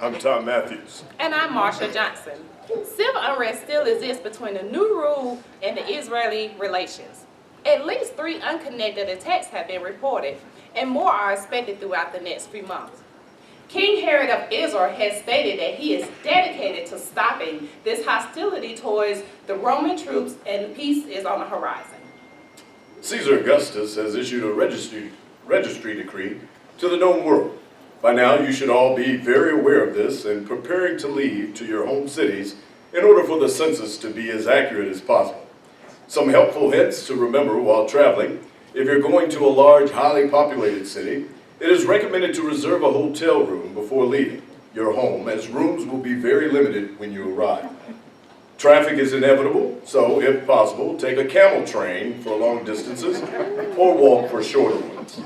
I'm Tom Matthews. And I'm Marsha Johnson. Civil unrest still exists between the new rule and the Israeli relations. At least 3 unconnected attacks have been reported, and more are expected throughout the next few months. King Herod of Israel has stated that he is dedicated to stopping this hostility towards the Roman troops, and peace is on the horizon. Caesar Augustus has issued a registry decree to the known world. By now, you should all be very aware of this and preparing to leave to your home cities in order for the census to be as accurate as possible. Some helpful hints to remember while traveling. If you're going to a large, highly populated city, it is recommended to reserve a hotel room before leaving your home, as rooms will be very limited when you arrive. Traffic is inevitable, so if possible, take a camel train for long distances or walk for shorter ones.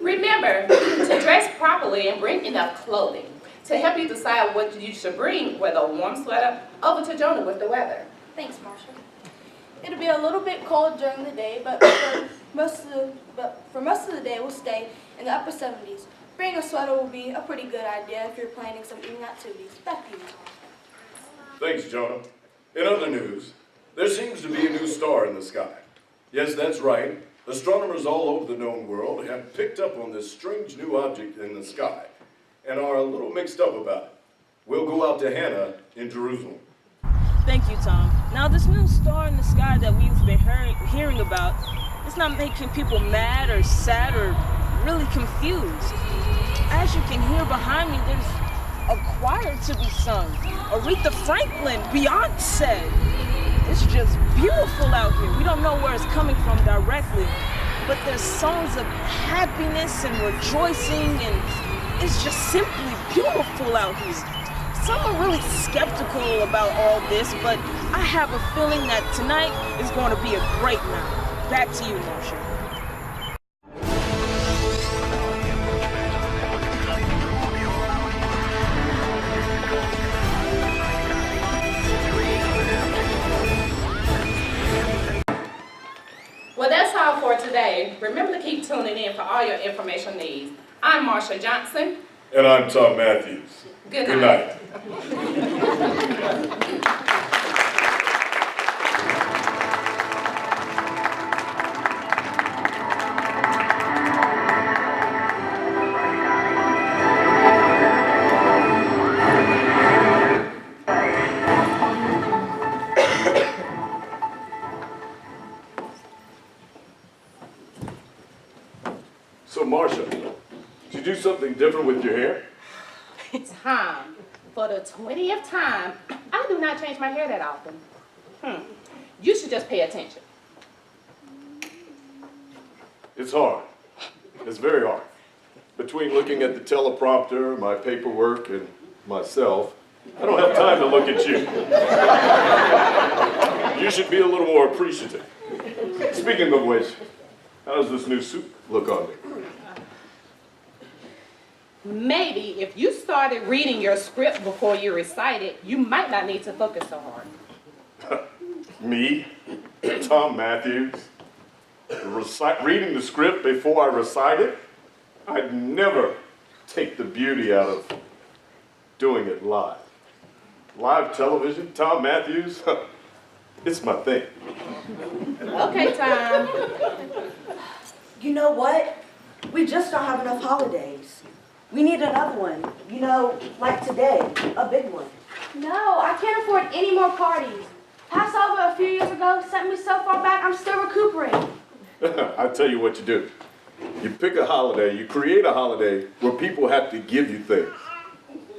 Remember to dress properly and bring enough clothing. To help you decide what you should bring, wear a warm sweater, over to Jonah with the weather. Thanks, Marsha. It'll be a little bit cold during the day, but for most of the day, we'll stay in the upper 70s. Bringing a sweater will be a pretty good idea if you're planning some evening activities. Back to you, Tom. Thanks, Jonah. In other news, there seems to be a new star in the sky. Yes, that's right. Astronomers all over the known world have picked up on this strange new object in the sky and are a little mixed up about it. We'll go out to Hannah in Jerusalem. Thank you, Tom. Now, this new star in the sky that we've been hearing about, it's not making people mad or sad or really confused. As you can hear behind me, there's a choir to be sung. Aretha Franklin, Beyonce. It's just beautiful out here. We don't know where it's coming from directly, but there's songs of happiness and rejoicing, and it's just simply beautiful out here. Some are really skeptical about all this, but I have a feeling that tonight is going to be a great night. Back to you, Marsha. Well, that's all for today. Remember to keep tuning in for all your information needs. I'm Marsha Johnson. And I'm Tom Matthews. Good Good night. So, Marsha, did you do something different with your hair? Tom, for the 20th time, I do not change my hair that often. You should just pay attention. It's hard. It's very hard. Between looking at the teleprompter, my paperwork, and myself, I don't have time to look at you. You should be a little more appreciative. Speaking of which, how does this new suit look on me? Maybe if you started reading your script before you recite it, you might not need to focus so hard. Me, Tom Matthews, reading the script before I recite it? I'd never take the beauty out of doing it live. Live television, Tom Matthews, it's my thing. Okay, Tom. You know what? We just don't have enough holidays. We need another one. You know, like today, a big one. No, I can't afford any more parties. Passover a few years ago sent me so far back, I'm still recuperating. I tell you what you do. You pick a holiday, you create a holiday where people have to give you things.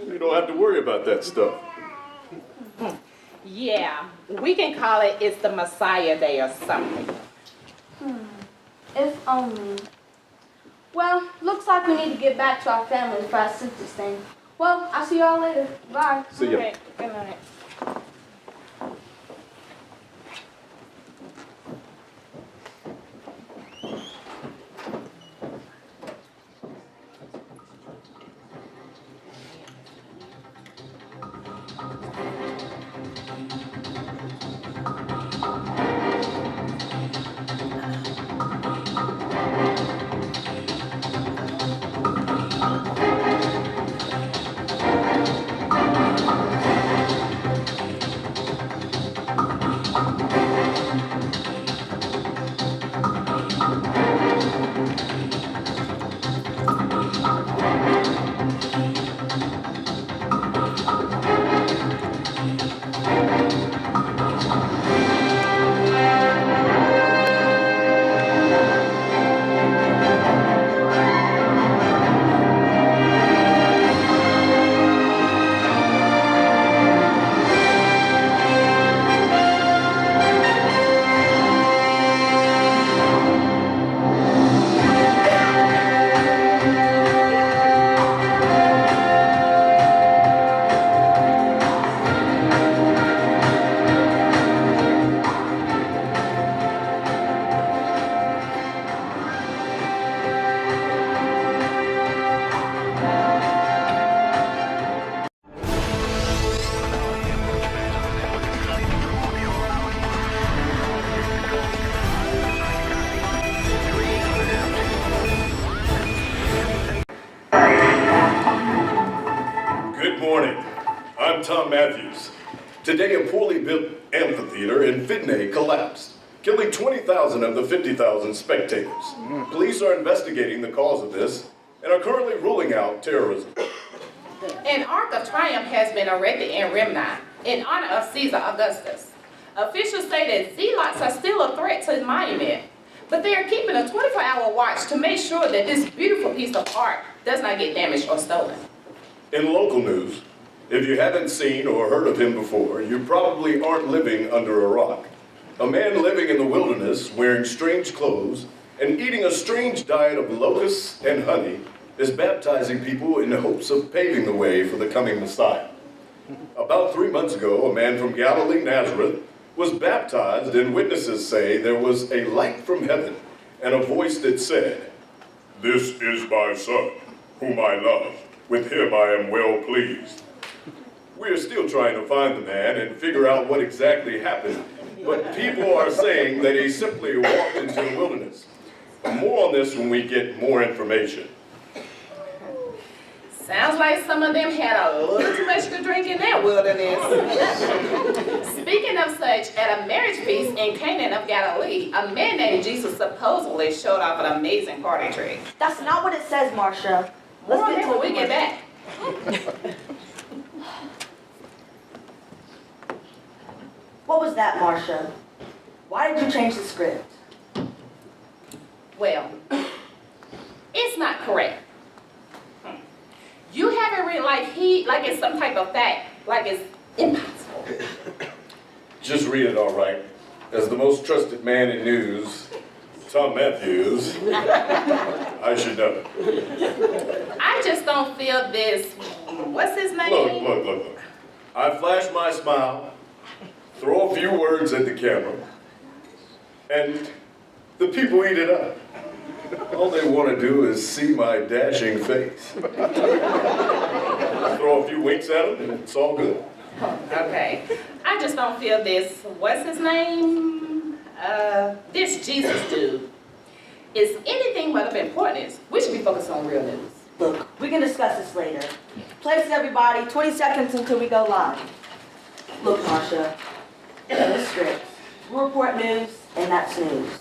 You don't have to worry about that stuff. Yeah, we can call it It's the Messiah Day or something. If only. Well, looks like we need to get back to our family for our census thing. Well, I'll see y'all later. Bye. See ya. Okay, good night. morning. I'm Tom Matthews. Today, a poorly built amphitheater in Fidney collapsed, killing 20,000 of the 50,000 spectators. Police are investigating the cause of this and are currently ruling out terrorism. An Ark of Triumph has been erected in Rimini in honor of Caesar Augustus. Officials say that zealots are still a threat to the monument, but they are keeping a 24-hour watch to make sure that this beautiful piece of art does not get damaged or stolen. In local news, if you haven't seen or heard of him before, you probably aren't living under a rock. A man living in the wilderness, wearing strange clothes, and eating a strange diet of locusts and honey, is baptizing people in the hopes of paving the way for the coming Messiah. About 3 months ago, a man from Galilee, Nazareth, was baptized, and witnesses say there was a light from heaven and a voice that said, "This is my son, whom I love. With him I am well pleased." We are still trying to find the man and figure out what exactly happened, but people are saying that he simply walked into the wilderness. More on this when we get more information. Sounds like some of them had a little too much to drink in that wilderness. Speaking of such, at a marriage feast in Cana of Galilee, a man named Jesus supposedly showed off an amazing party trick. That's not what it says, Marcia. More on get that to when we get back. What was that, Marcia? Why did you change the script? Well, it's not correct. You have it written like it's some type of fact, like it's impossible. Just read it all right. As the most trusted man in news, Tom Matthews, I should know. I just don't feel this, what's his name? Look. I flash my smile, throw a few words at the camera, and the people eat it up. All they want to do is see my dashing face. Throw a few winks at them, and it's all good. Okay. I just don't feel this, what's his name? This Jesus dude is anything but of importance. We should be focused on real news. Look, we can discuss this later. Place everybody, 20 seconds until we go live. Look, Marcia, the script. We'll report news, and that's news.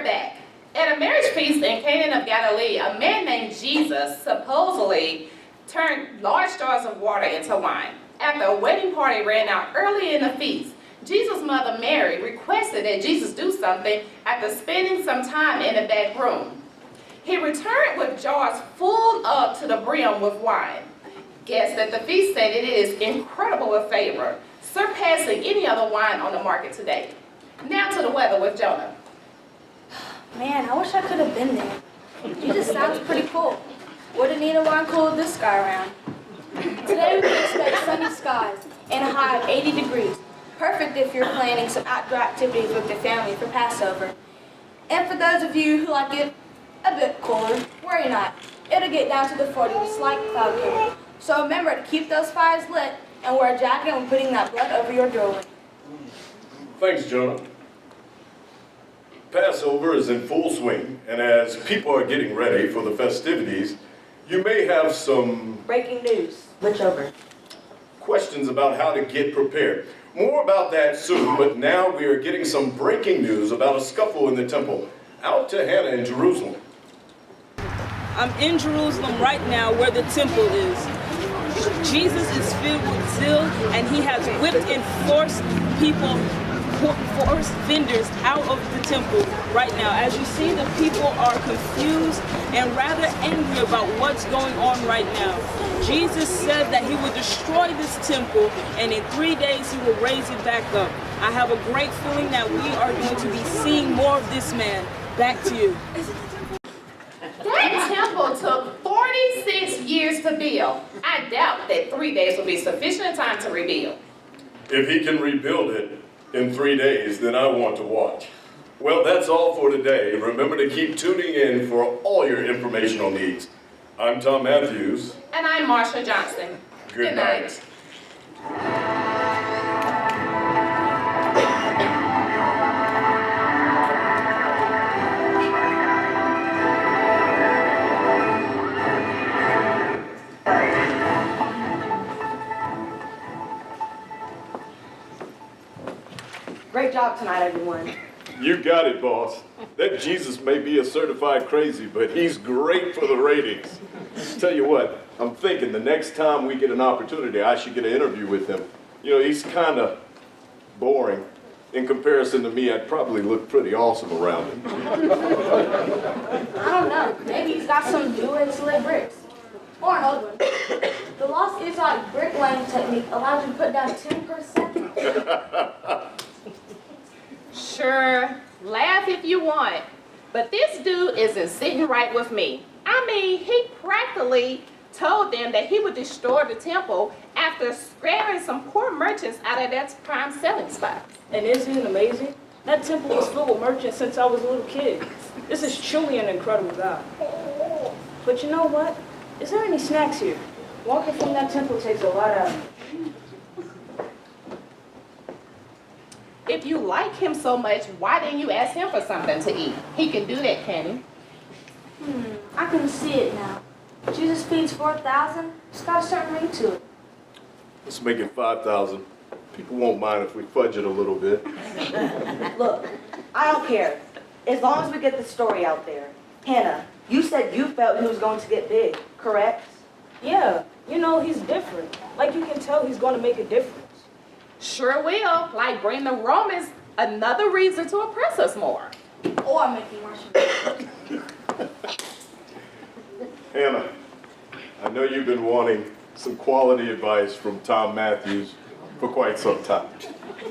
Back. At a marriage feast in Cana of Galilee, a man named Jesus supposedly turned large jars of water into wine. After a wedding party ran out early in the feast, Jesus' mother Mary requested that Jesus do something after spending some time in the back room. He returned with jars full up to the brim with wine. Guests at the feast said it is incredible with flavor, surpassing any other wine on the market today. Now to the weather with Jonah. Man, I wish I could have been there. Jesus sounds pretty cool. Wouldn't need a wine cooler this guy around. Today we can expect sunny skies and a high of 80 degrees. Perfect if you're planning some outdoor activities with your family for Passover. And for those of you who like it a bit cooler, worry not. It'll get down to the 40s with slight cloud cover. So remember to keep those fires lit and wear a jacket when putting that blood over your doorway. Thanks, Jonah. Passover is in full swing, and as people are getting ready for the festivities, you may have some Breaking news. Switch over. questions about how to get prepared. More about that soon, but now we are getting some breaking news about a scuffle in the temple out to Hannah in Jerusalem. I'm in Jerusalem right now where the temple is. Jesus is filled with zeal, and he has whipped and forced vendors out of the temple right now. As you see, the people are confused and rather angry about what's going on right now. Jesus said that he would destroy this temple, and in 3 days he will raise it back up. I have a great feeling that we are going to be seeing more of this man. Back to you. That temple took 46 years to build. I doubt that 3 days will be sufficient time to rebuild. If he can rebuild it in 3 days, then I want to watch. Well, that's all for today. Remember to keep tuning in for all your informational needs. I'm Tom Matthews. And I'm Marsha Johnson. Good night. Great job tonight, everyone. You got it, boss. That Jesus may be a certified crazy, but he's great for the ratings. Tell you what, I'm thinking the next time we get an opportunity, I should get an interview with him. You know, he's kind of boring. In comparison to me, I'd probably look pretty awesome around him. I don't know. Maybe he's got some new way to lay bricks. Or an old one. The Lost Exotic bricklaying technique allows you to put down 10%. Sure, laugh if you want, but this dude isn't sitting right with me. I mean, he practically told them that he would destroy the temple after scaring some poor merchants out of their prime selling spot. And isn't it amazing? That temple was filled with merchants since I was a little kid. This is truly an incredible God. But you know what? Is there any snacks here? Walking from that temple takes a lot out of me. If you like him so much, why didn't you ask him for something to eat? He can do that, can he? I can see it now. Jesus feeds 4,000. It's got a certain ring to it. Let's make it 5,000. People won't mind if we fudge it a little bit. Look, I don't care. As long as we get the story out there. Hannah, you said you felt he was going to get big, correct? Yeah, you know, he's different. Like you can tell he's going to make a difference. Sure will, like bring the Romans another reason to impress us more. Or making Martian. Hannah, I know you've been wanting some quality advice from Tom Matthews for quite some time.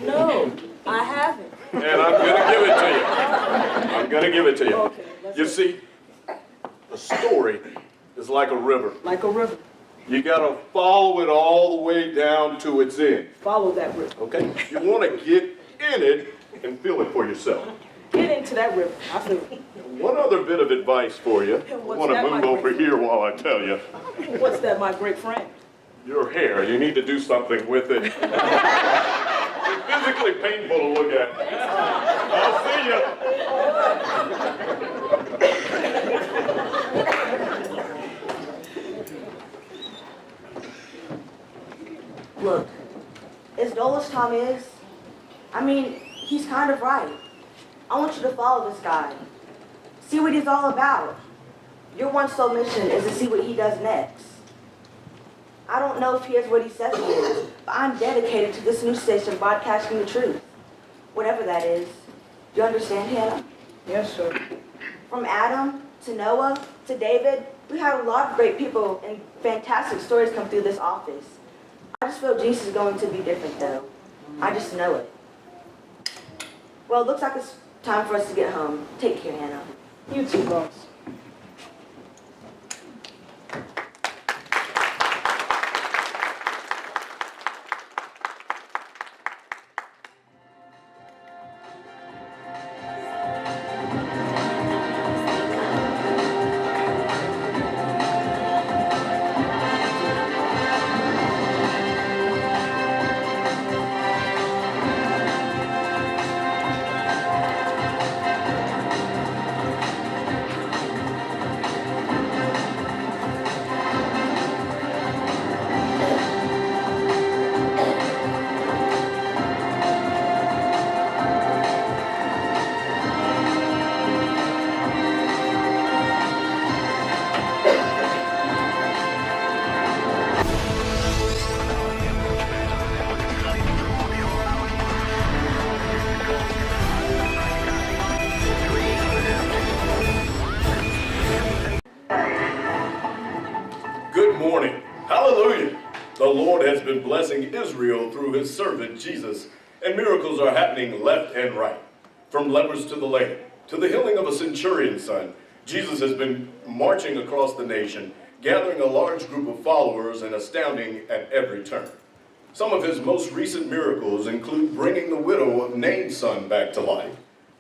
No, I haven't. And I'm gonna give it to you. I'm gonna give it to you. Okay, You see, a story is like a river. Like a river. You gotta follow it all the way down to its end, Follow that river. okay? You wanna get in it and feel it for yourself. Get into that river. I feel it. One other bit of advice for you. I What's wanna that, my move over great here while I tell you. What's that, my great friend? Your hair, you need to do something with it. It's physically painful to look at. I'll see you. Look, as dull as Tom is, I mean, he's kind of right. I want you to follow this guy. See what he's all about. Your one sole mission is to see what he does next. I don't know if he is what he says he is, but I'm dedicated to this news station broadcasting the truth. Whatever that is. Do you understand, Hannah? Yes, sir. From Adam to Noah to David, we had a lot of great people and fantastic stories come through this office. I just feel Jesus is going to be different, though. I just know it. Well, it looks like it's time for us to get home. Take care, Hannah. You too, boss. Good morning. Hallelujah. The Lord has been blessing Israel through his servant Jesus, and miracles are happening left and right. From lepers to the lame, to the healing of a centurion's son, Jesus has been marching across the nation, gathering a large group of followers and astounding at every turn. Some of his most recent miracles include bringing the widow of Nain's son back to life,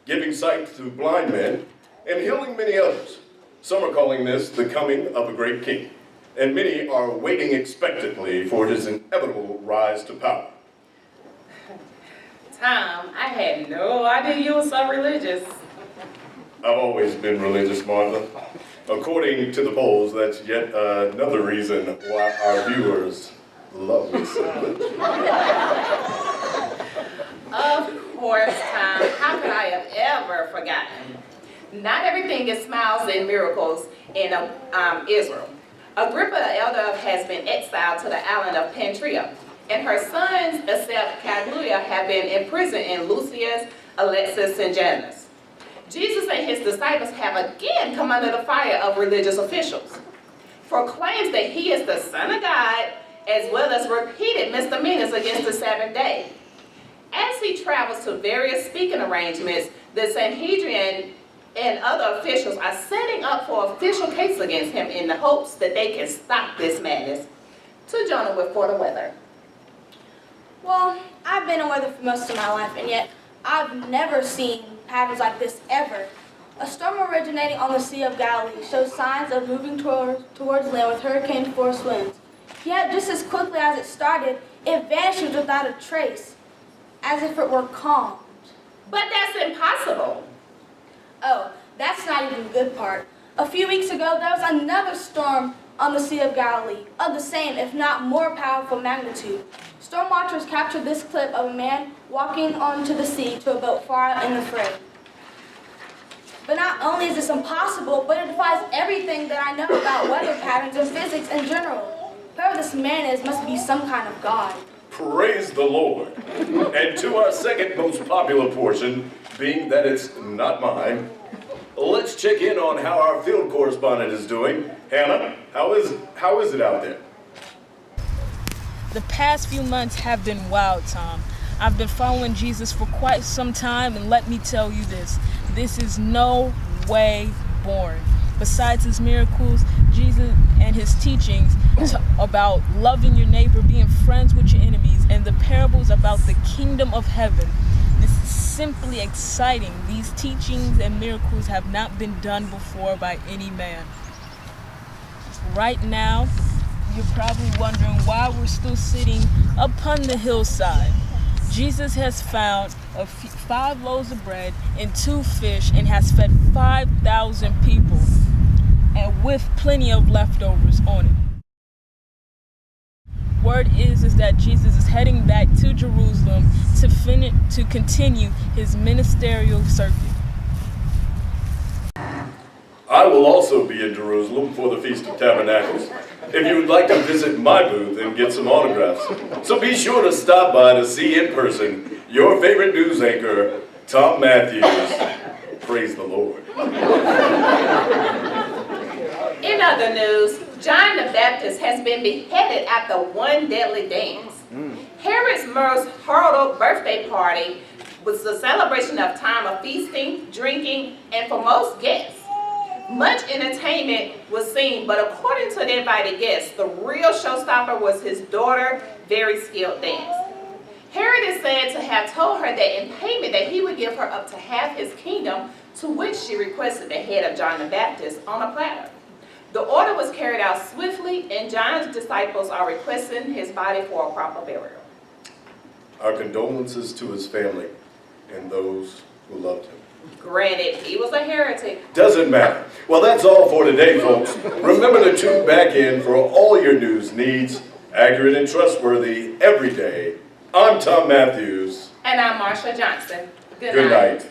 giving sight to blind men, and healing many others. Some are calling this the coming of a great king, and many are waiting expectantly for his inevitable rise to power. Tom, I had no idea you were so religious. I've always been religious, Martha. According to the polls, that's yet another reason why our viewers love me so much. Of course, Tom. How could I have ever forgotten? Not everything is smiles and miracles in Israel. Agrippa the elder has been exiled to the island of Pantria, and her sons, except Caligula, have been imprisoned in Lucius, Alexis, and Janus. Jesus and his disciples have again come under the fire of religious officials for claims that he is the Son of God, as well as repeated misdemeanors against the Sabbath day. As he travels to various speaking arrangements, the Sanhedrin and other officials are setting up for official case against him in the hopes that they can stop this madness. To Jonah with for the weather. Well, I've been a weather for most of my life, and yet I've never seen patterns like this ever. A storm originating on the Sea of Galilee shows signs of moving towards land with hurricane-force winds. Yet, just as quickly as it started, it vanishes without a trace, as if it were calmed. But that's impossible. Oh, that's not even the good part. A few weeks ago, there was another storm on the Sea of Galilee, of the same, if not more powerful magnitude. Storm watchers captured this clip of a man walking onto the sea to a boat far out in the fray. But not only is this impossible, but it defies everything that I know about weather patterns and physics in general. Whoever this man is must be some kind of god. Praise the Lord. And to our second most popular portion, being that it's not mine, let's check in on how our field correspondent is doing. Hannah, how is it out there? The past few months have been wild, Tom. I've been following Jesus for quite some time, and let me tell you this is no way boring. Besides his miracles, Jesus and his teachings about loving your neighbor, being friends with your enemies, and the parables about the kingdom of heaven, this is simply exciting. These teachings and miracles have not been done before by any man. Right now, you're probably wondering why we're still sitting upon the hillside. Jesus has found 5 loaves of bread and 2 fish and has fed 5,000 people, and with plenty of leftovers on it. Word is that Jesus is heading back to Jerusalem to continue his ministerial circuit. I will also be in Jerusalem for the Feast of Tabernacles, if you would like to visit my booth and get some autographs. So be sure to stop by to see in person your favorite news anchor, Tom Matthews. Praise the Lord. In other news, John the Baptist has been beheaded after one deadly dance. Herod's most heralded birthday party was the celebration of time of feasting, drinking, and for most guests, much entertainment was seen, but according to the invited guests, the real showstopper was his daughter's very skilled dance. Herod is said to have told her that in payment that he would give her up to half his kingdom, to which she requested the head of John the Baptist on a platter. The order was carried out swiftly, and John's disciples are requesting his body for a proper burial. Our condolences to his family and those who loved him. Granted, he was a heretic. Doesn't matter. Well, that's all for today, folks. Remember to tune back in for all your news needs, accurate and trustworthy every day. I'm Tom Matthews. And I'm Marsha Johnson. Good night.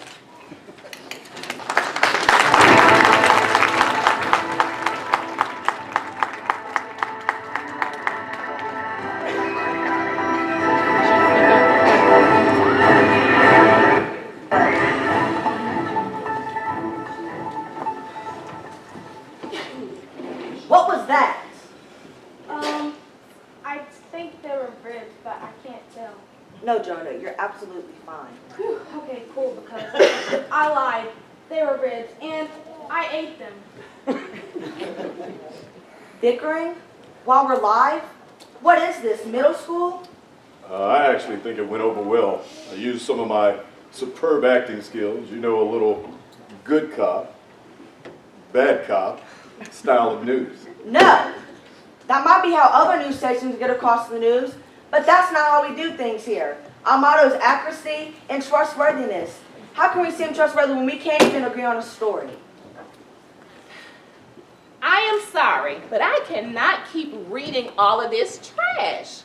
What was that? I think they were ribs, but I can't tell. No, Jonah, you're absolutely fine. Whew, okay, cool, because I lied. They were ribs, and I ate them. Bickering? While we're live? What is this, middle school? I actually think it went over well. I used some of my superb acting skills. You know, a little good cop, bad cop style of news. No. That might be how other news stations get across the news, but that's not how we do things here. Our motto is accuracy and trustworthiness. How can we seem trustworthy when we can't even agree on a story? I am sorry, but I cannot keep reading all of this trash.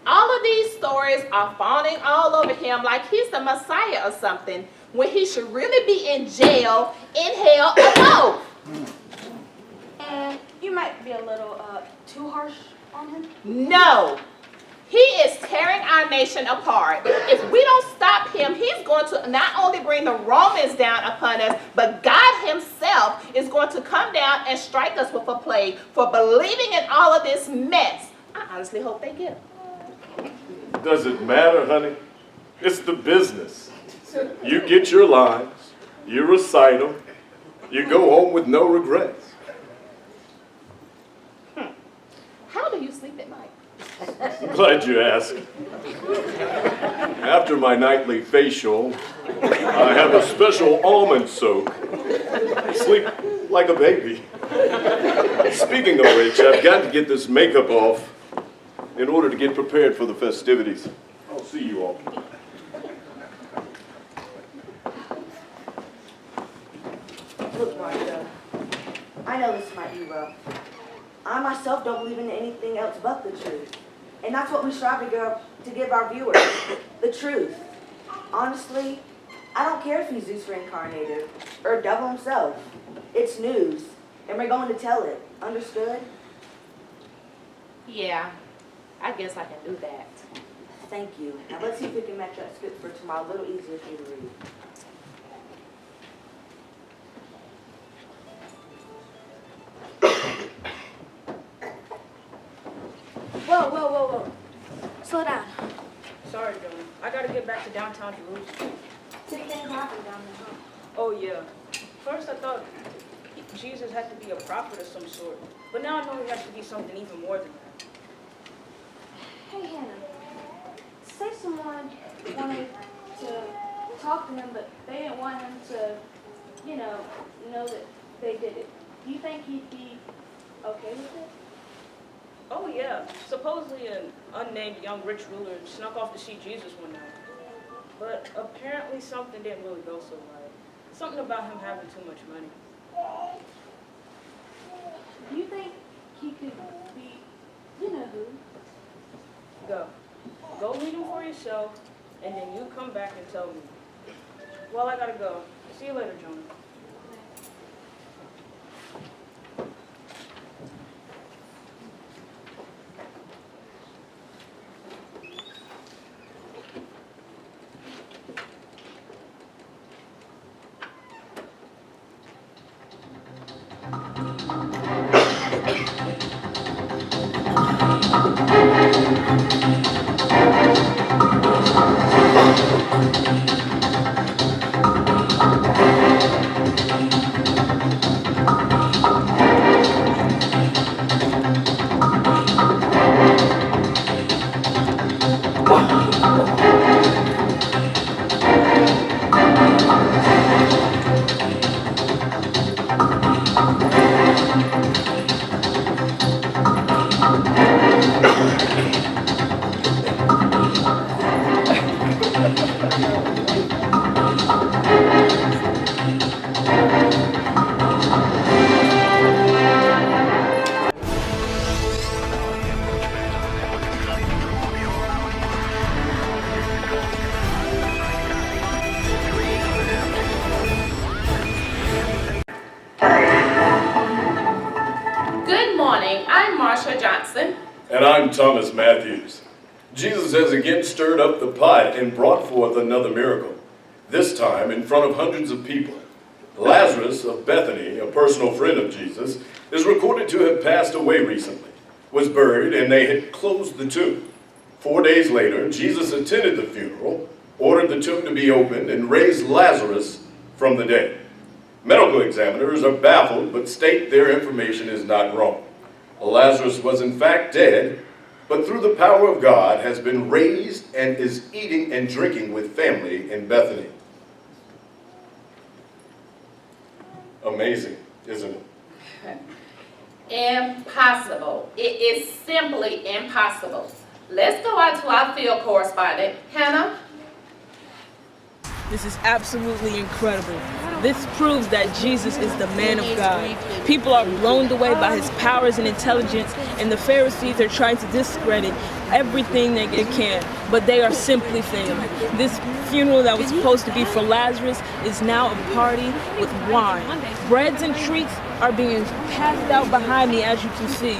All of these stories are fawning all over him like he's the Messiah or something, when he should really be in jail, in hell, or both. And you might be a little too harsh on him. No. He is tearing our nation apart. If we don't stop him, he's going to not only bring the Romans down upon us, but God himself is going to come down and strike us with a plague for believing in all of this mess. I honestly hope they get him. Does it matter, honey? It's the business. You get your lines, you recite them, you go home with no regrets. How do you sleep at night? I'm glad you asked. After my nightly facial, I have a special almond soak. I sleep like a baby. Speaking of which, I've got to get this makeup off in order to get prepared for the festivities. I'll see you all. Look, Martha, I know this might be rough. I myself don't believe in anything else but the truth. And that's what we strive to give our viewers, the truth. Honestly, I don't care if he's Zeus reincarnated or devil himself. It's news, and we're going to tell it. Understood? Yeah, I guess I can do that. Thank you. Now let's see if we can make that script for tomorrow a little easier for you to read. Whoa. Slow down. Sorry, Jonah. I gotta get back to downtown Jerusalem. Pretty things happen down there, huh? Oh, yeah. First, I thought Jesus had to be a prophet of some sort. But now I know he has to be something even more than that. Hey, Hannah. Say someone wanted to talk to him, but they didn't want him to, know that they did it. Do you think he'd be okay with it? Oh, yeah. Supposedly an unnamed young rich ruler snuck off to see Jesus one night. But apparently something didn't really go so right. Something about him having too much money. Do you think he could be, you know who? Go. Go meet him for yourself, and then you come back and tell me. Well, I gotta go. See you later, Jonah. And I'm Thomas Matthews. Jesus has again stirred up the pot and brought forth another miracle, this time in front of hundreds of people. Lazarus of Bethany, a personal friend of Jesus, is recorded to have passed away recently, was buried, and they had closed the tomb. 4 days later, Jesus attended the funeral, ordered the tomb to be opened, and raised Lazarus from the dead. Medical examiners are baffled, but state their information is not wrong. Lazarus was in fact dead, but through the power of God has been raised and is eating and drinking with family in Bethany. Amazing, isn't it? Impossible. It is simply impossible. Let's go out to our field correspondent, Hannah. This is absolutely incredible. This proves that Jesus is the man of God. People are blown away by his powers and intelligence, and the Pharisees are trying to discredit everything they can, but they are simply failing. This funeral that was supposed to be for Lazarus is now a party with wine. Breads and treats are being passed out behind me, as you can see.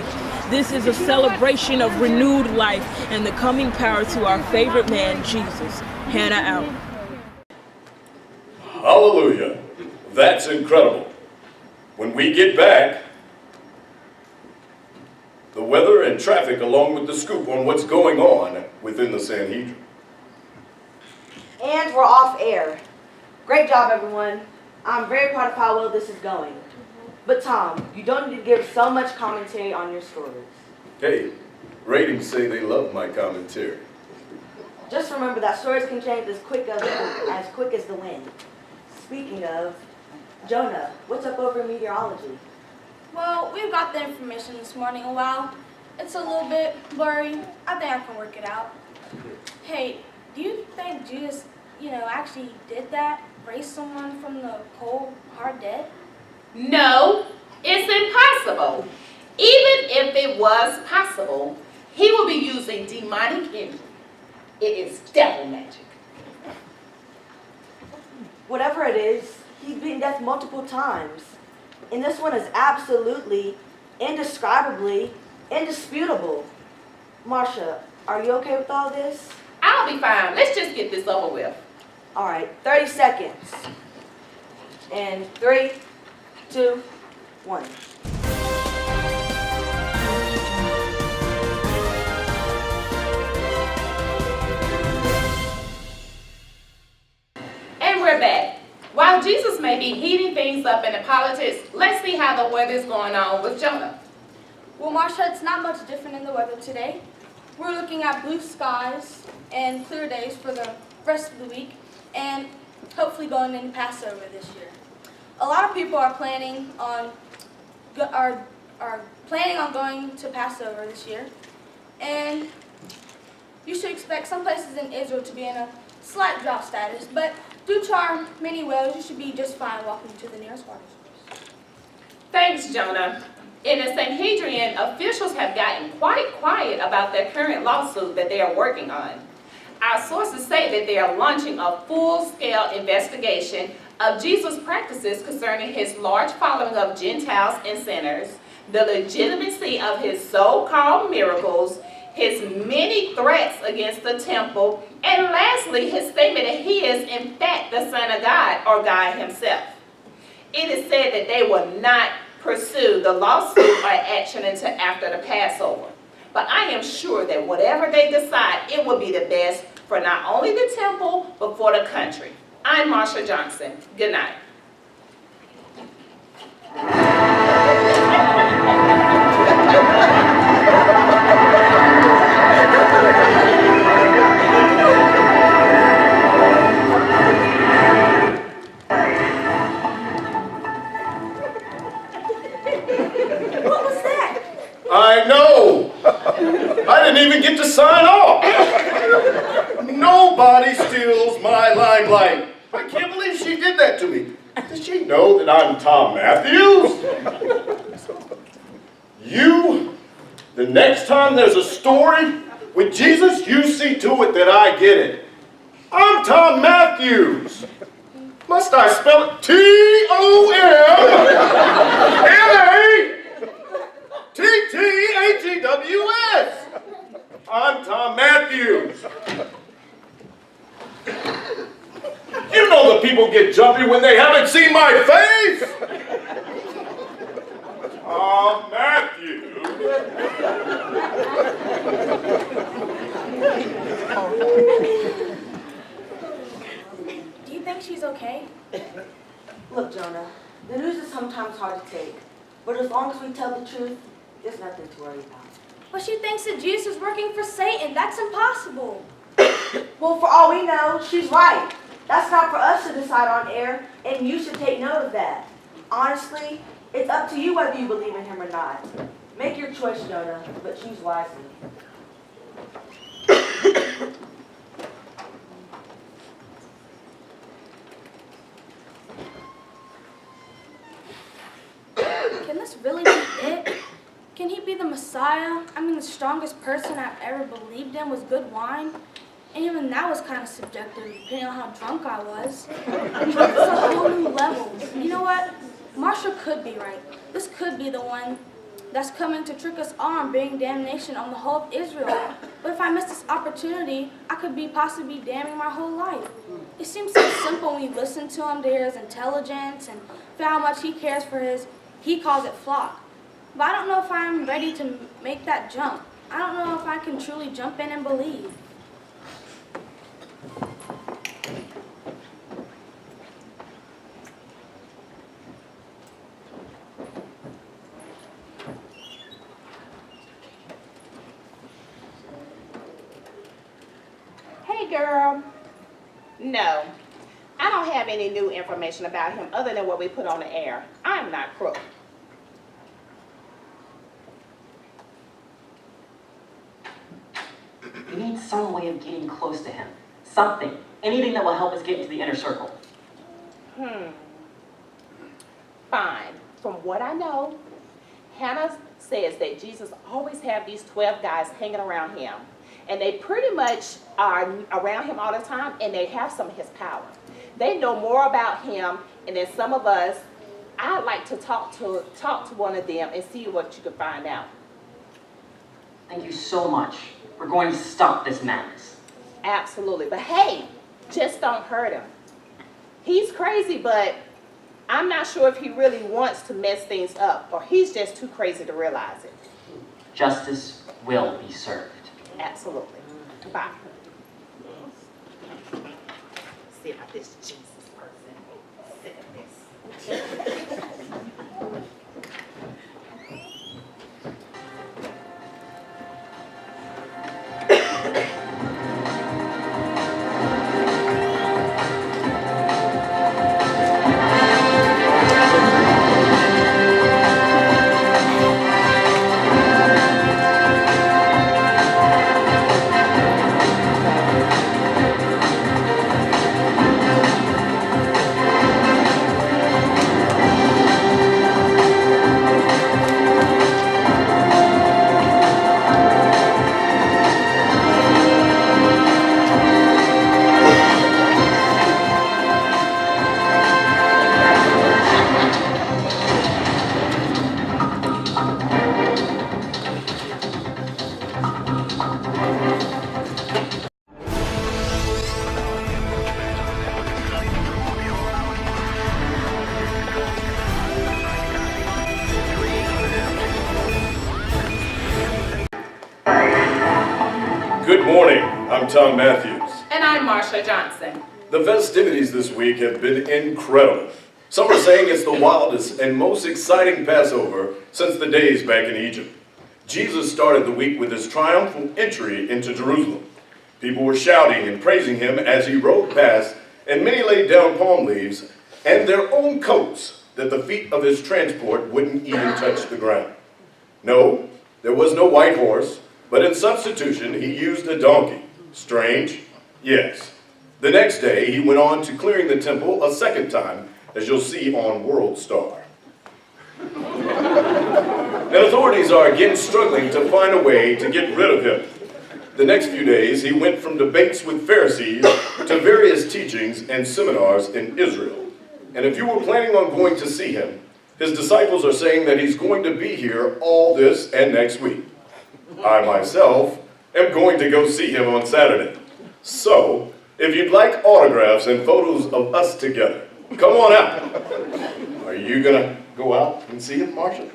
This is a celebration of renewed life and the coming power to our favorite man, Jesus. Hannah out. Hallelujah. That's incredible. When we get back, the weather and traffic along with the scoop on what's going on within the Sanhedrin. And we're off air. Great job, everyone. I'm very proud of how well this is going. But Tom, you don't need to give so much commentary on your stories. Hey, ratings say they love my commentary. Just remember that stories can change as quick as the wind. Speaking of, Jonah, what's up over in meteorology? Well, we've got the information this morning a while. It's a little bit blurry. I think I can work it out. Hey, do you think Jesus, actually did that? Raised someone from the cold, hard dead? No, it's impossible. Even if it was possible, he will be using demonic energy. It is devil magic. Whatever it is, he's beaten death multiple times. And this one is absolutely, indescribably, indisputable. Marsha, are you okay with all this? I'll be fine. Let's just get this over with. All right, 30 seconds. And 3, 2, 1. And we're back. While Jesus may be heating things up in the politics, let's see how the weather's going on with Jonah. Well, Marsha, it's not much different in the weather today. We're looking at blue skies and clear days for the rest of the week, and hopefully going into Passover this year. A lot of people are planning on going to Passover this year, and you should expect some places in Israel to be in a slight drought status, but due to our many wells, you should be just fine walking to the nearest water source. Thanks, Jonah. In the Sanhedrin, officials have gotten quite quiet about their current lawsuit that they are working on. Our sources say that they are launching a full-scale investigation of Jesus' practices concerning his large following of Gentiles and sinners, the legitimacy of his so-called miracles, his many threats against the temple, and lastly, his statement that he is in fact the Son of God or God himself. It is said that they will not pursue the lawsuit or action until after the Passover. But I am sure that whatever they decide, it will be the best for not only the temple, but for the country. I'm Marsha Johnson. Good night. What was that? I know! I didn't even get to sign off! Nobody steals my limelight! I can't believe she did that to me. Does she know that I'm Tom Matthews? The next time there's a story with Jesus, you see to it that I get it. I'm Tom Matthews. Must I spell it T-O-M-M-A-T-T-H-E-W-S? I'm Tom Matthews. You know the people get jumpy when they haven't seen my face. Tom Matthews. Do you think she's okay? Look, Jonah, the news is sometimes hard to take, but as long as we tell the truth, there's nothing to worry about. But she thinks that Jesus is working for Satan. That's impossible. Well, for all we know, she's right. That's not for us to decide on air, and you should take note of that. Honestly, it's up to you whether you believe in him or not. Make your choice, Jonah, but choose wisely. the Messiah, the strongest person I've ever believed in was good wine. And even that was kind of subjective, depending on how drunk I was. It's a whole new level. You know what? Marsha could be right. This could be the one that's coming to trick us all and bring damnation on the whole of Israel. But if I miss this opportunity, I could be possibly damning my whole life. It seems so simple when you listen to him, to hear his intelligence and for how much he cares for he calls it flock. But I don't know if I'm ready to make that jump. I don't know if I can truly jump in and believe. Hey, girl. No, I don't have any new information about him other than what we put on the air. I'm not crook. We need some way of getting close to him. Something. Anything that will help us get into the inner circle. Fine. From what I know, Hannah says that Jesus always have these 12 guys hanging around him. And they pretty much are around him all the time, and they have some of his power. They know more about him, and then some of us, I'd like to talk to one of them and see what you can find out. Thank you so much. We're going to stop this madness. Absolutely. But hey, just don't hurt him. He's crazy, but I'm not sure if he really wants to mess things up, or he's just too crazy to realize it. Justice will be served. Absolutely. Bye. See about this Jesus person. Sick of this. Good morning, I'm Tom Matthews. And I'm Marsha Johnson. The festivities this week have been incredible. Some are saying it's the wildest and most exciting Passover since the days back in Egypt. Jesus started the week with his triumphal entry into Jerusalem. People were shouting and praising him as he rode past, and many laid down palm leaves and their own coats that the feet of his transport wouldn't even touch the ground. No, there was no white horse, but in substitution he used a donkey. Strange? Yes. The next day he went on to clearing the temple a second time, as you'll see on World Star. And authorities are again struggling to find a way to get rid of him. The next few days he went from debates with Pharisees to various teachings and seminars in Israel. And if you were planning on going to see him, his disciples are saying that he's going to be here all this and next week. I myself am going to go see him on Saturday. So, if you'd like autographs and photos of us together, come on out. Are you gonna go out and see him, Marsha?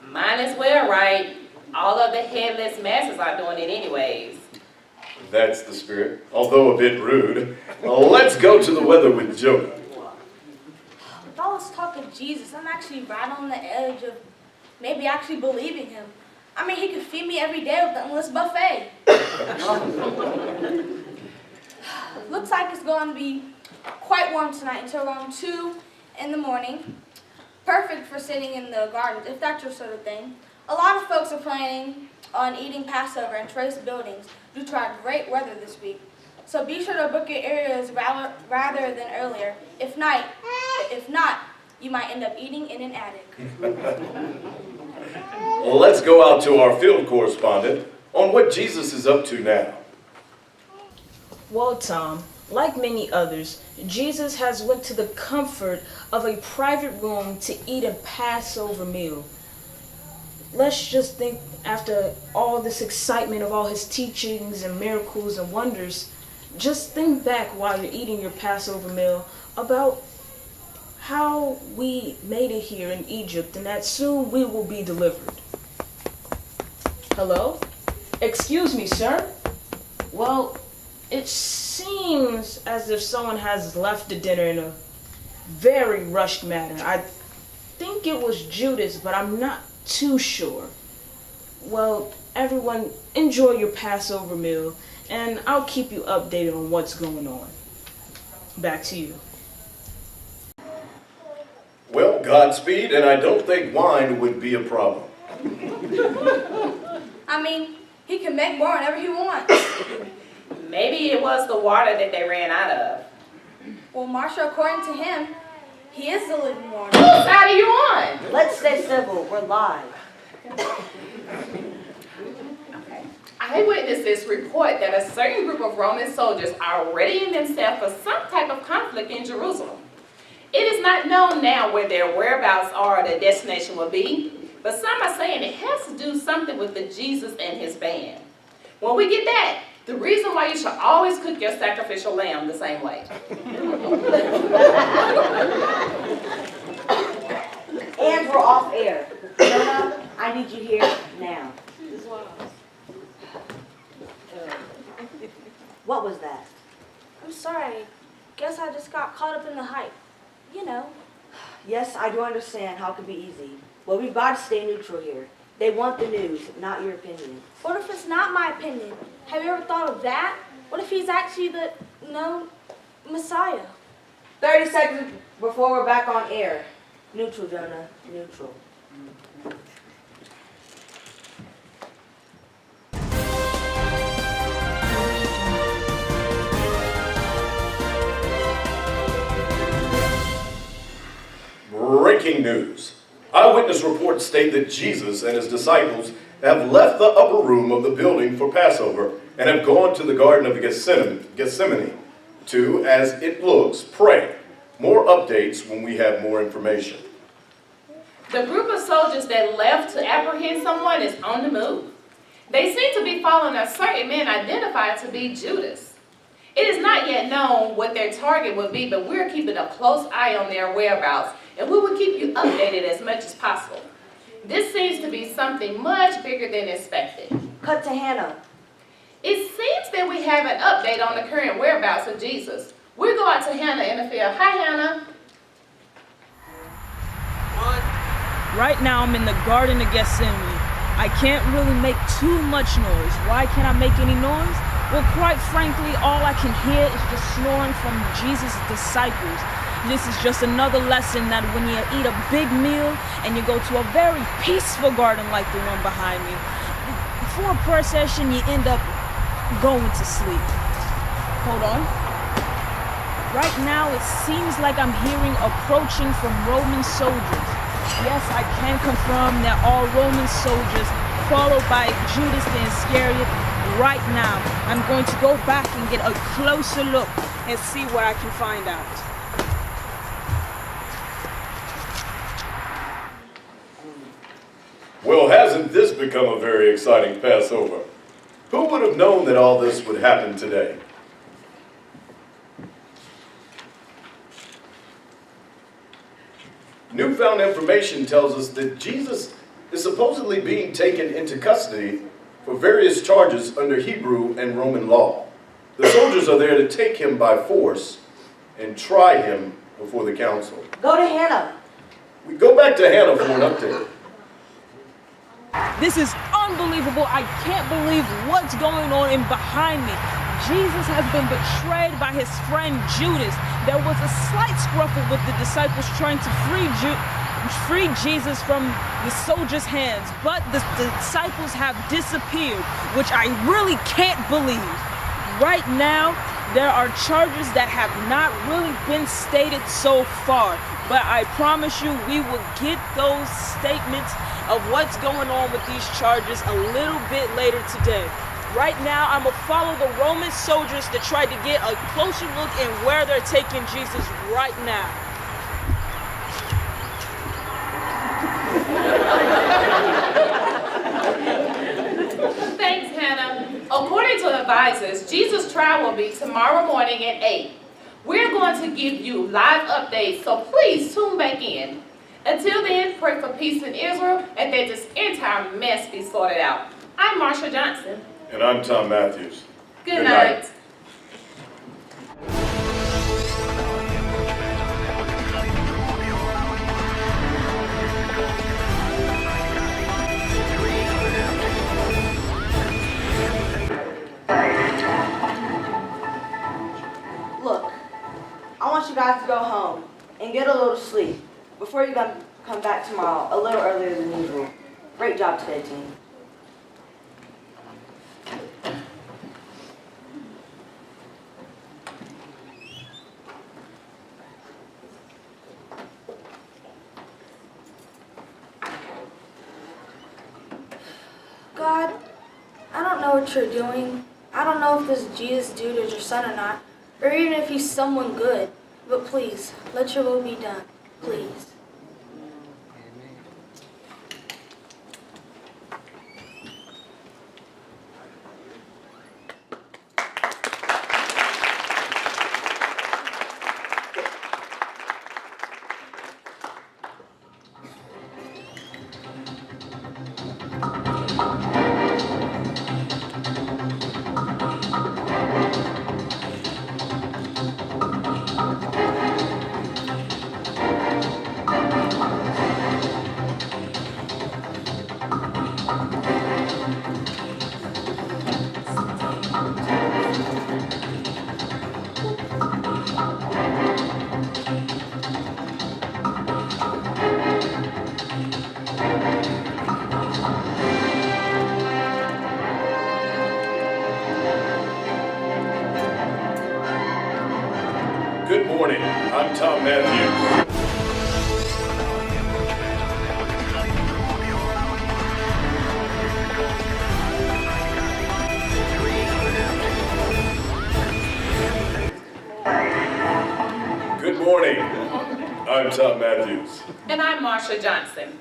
Mine as well, right? All of the headless masses are doing it anyways. That's the spirit, although a bit rude. Let's go to the weather with Jonah. With all this talk of Jesus, I'm actually right on the edge of maybe actually believing him. He could feed me every day with the endless buffet. Looks like it's going to be quite warm tonight until around 2 in the morning. Perfect for sitting in the gardens, if that's your sort of thing. A lot of folks are planning on eating Passover in terrace buildings due to our great weather this week. So be sure to book your areas rather than earlier. If not, you might end up eating in an attic. Well, let's go out to our field correspondent on what Jesus is up to now. Well, Tom, like many others, Jesus has went to the comfort of a private room to eat a Passover meal. Let's just think, after all this excitement of all his teachings and miracles and wonders, just think back while you're eating your Passover meal about how we made it here in Egypt and that soon we will be delivered. Hello? Excuse me, sir? Well, it seems as if someone has left the dinner in a very rushed manner. I think it was Judas, but I'm not too sure. Well, everyone, enjoy your Passover meal, and I'll keep you updated on what's going on. Back to you. Well, Godspeed, and I don't think wine would be a problem. I mean, he can make more whenever he wants. Maybe it was the water that they ran out of. Well, Marsha, according to him, he is the living water. Whose side are you on? Let's stay civil. We're live. Eyewitnesses report that a certain group of Roman soldiers are readying themselves for some type of conflict in Jerusalem. It is not known now where their whereabouts are or their destination will be, but some are saying it has to do something with the Jesus and his band. When we get back, the reason why you should always cook your sacrificial lamb the same way. And we're off air. Jonah, I need you here now. What was that? I'm sorry. Guess I just got caught up in the hype. You know. Yes, I do understand how it can be easy. Well, we've got to stay neutral here. They want the news, not your opinion. What if it's not my opinion? Have you ever thought of that? What if he's actually the, Messiah? 30 seconds before we're back on air. Neutral, Jonah. Neutral. Breaking news. Eyewitness reports state that Jesus and his disciples have left the upper room of the building for Passover and have gone to the Garden of Gethsemane to, as it looks, pray. More updates when we have more information. The group of soldiers that left to apprehend someone is on the move. They seem to be following a certain man identified to be Judas. It is not yet known what their target will be, but we're keeping a close eye on their whereabouts, and we will keep you updated as much as possible. This seems to be something much bigger than expected. Cut to Hannah. It seems that we have an update on the current whereabouts of Jesus. We'll go out to Hannah in the field. Hi, Hannah. Right now I'm in the Garden of Gethsemane. I can't really make too much noise. Why can't I make any noise? Well, quite frankly, all I can hear is just snoring from Jesus' disciples. This is just another lesson that when you eat a big meal and you go to a very peaceful garden like the one behind me, before a prayer session, you end up going to sleep. Hold on. Right now, it seems like I'm hearing approaching from Roman soldiers. Yes, I can confirm that all Roman soldiers, followed by Judas the Iscariot. Right now, I'm going to go back and get a closer look and see what I can find out. Well, hasn't this become a very exciting Passover? Who would have known that all this would happen today? Newfound information tells us that Jesus is supposedly being taken into custody for various charges under Hebrew and Roman law. The soldiers are there to take him by force and try him before the council. Go to Hannah. We go back to Hannah for an update. This is unbelievable. I can't believe what's going on in behind me. Jesus has been betrayed by his friend Judas. There was a slight scuffle with the disciples trying to free Jesus from the soldiers' hands, but the disciples have disappeared, which I really can't believe. Right now, there are charges that have not really been stated so far, but I promise you we will get those statements of what's going on with these charges a little bit later today. Right now, I'm gonna follow the Roman soldiers to try to get a closer look at where they're taking Jesus right now. Thanks, Hannah. According to advisors, Jesus' trial will be tomorrow morning at 8. We're going to give you live updates, so please tune back in. Until then, pray for peace in Israel and that this entire mess be sorted out. I'm Marsha Johnson. And I'm Tom Matthews. Good night. Look, I want you guys to go home and get a little sleep before you come back tomorrow a little earlier than usual. Great job today, team. God, I don't know what you're doing. I don't know if this Jesus dude is your son or not, or even if he's someone good. But please, let your will be done. Please. Good morning. I'm Tom Matthews. Good morning. I'm Tom Matthews. And I'm Marsha Johnson.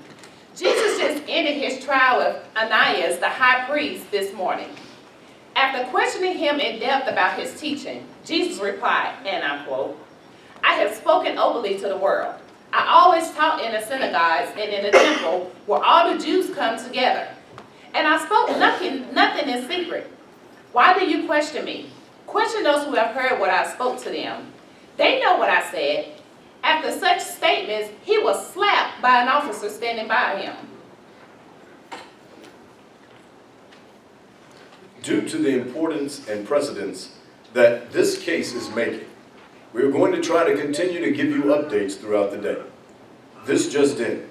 Jesus just ended his trial of Ananias, the high priest, this morning. After questioning him in depth about his teaching, Jesus replied, and I quote, "I have spoken openly to the world. I always taught in the synagogues and in the temple where all the Jews come together. And I spoke nothing in secret. Why do you question me? Question those who have heard what I spoke to them. They know what I said." After such statements, he was slapped by an officer standing by him. Due to the importance and precedence that this case is making, we are going to try to continue to give you updates throughout the day. This just in.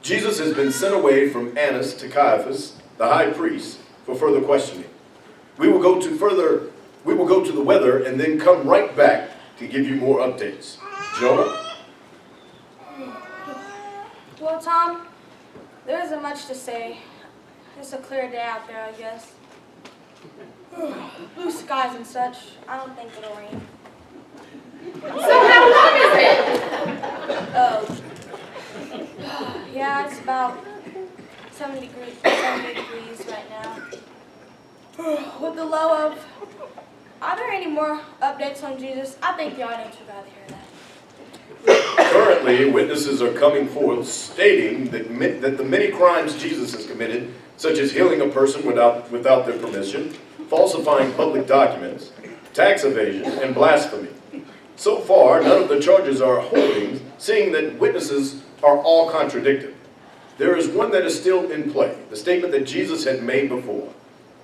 Jesus has been sent away from Annas to Caiaphas, the high priest, for further questioning. We will go to the weather and then come right back to give you more updates. Jonah? Well, Tom, there isn't much to say. It's a clear day out there, I guess. Blue skies and such. I don't think it'll rain. So how long is it? Oh. Yeah, it's about 70 degrees right now. With the low of... Are there any more updates on Jesus? I think the audience would rather hear that. Currently, witnesses are coming forth stating that the many crimes Jesus has committed, such as healing a person without their permission, falsifying public documents, tax evasion, and blasphemy. So far, none of the charges are holding, seeing that witnesses are all contradicted. There is one that is still in play, the statement that Jesus had made before.